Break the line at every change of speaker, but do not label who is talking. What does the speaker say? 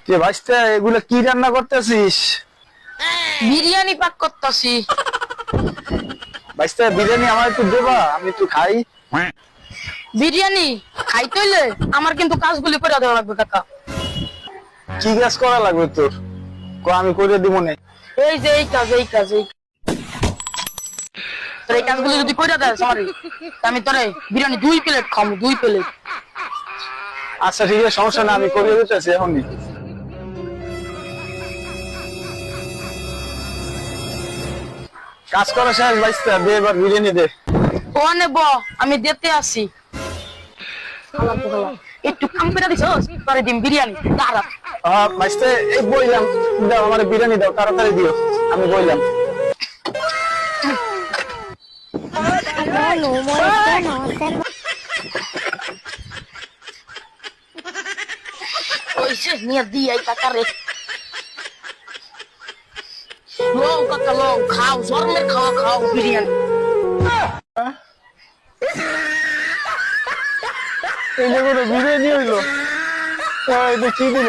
যে ভাইস্তা এগুলা কি রান্না করতেছিস?
বিরিয়ানি পাক করতেছি।
ভাইস্তা বিরিয়ানি আমার একটু দেবা, আমি একটু খাই।
বিরিয়ানি খাইতে হইলে আমার কিন্তু কাজগুলি করে দেওয়া লাগবে কাকা।
কি কাজ করা লাগবে তোর? আমি করে দিব না।
এই যে এই কাজ তোর এই কাজগুলি যদি করে দেয় সরি, আমি তোরে বিরিয়ানি 2 প্লেট খাবো, 2 প্লেট।
আচ্ছা ঠিক আছে, সমস্যা না, আমি করে দিতেছি এখনই। কাজ করা শেষ ভাইস্তা, দে এবার বিরিয়ানি দে।
ওনে ব আমি দিতে আসি। একটু কাম করে দিছ পরে দিন বিরিয়ানি দাঁড়া।
ভাইস্তা এই বইলাম, দাও আমার বিরিয়ানি দাও, তাড়াতাড়ি দিও, আমি বইলাম।
ওইসে নিয়ে দিই কাকারে। লও কাকা লও, খাও জন্মের খাওয়া খাও বিরিয়ানি।
এই যে বিরিয়ানি হইলো, এটা কি দিল?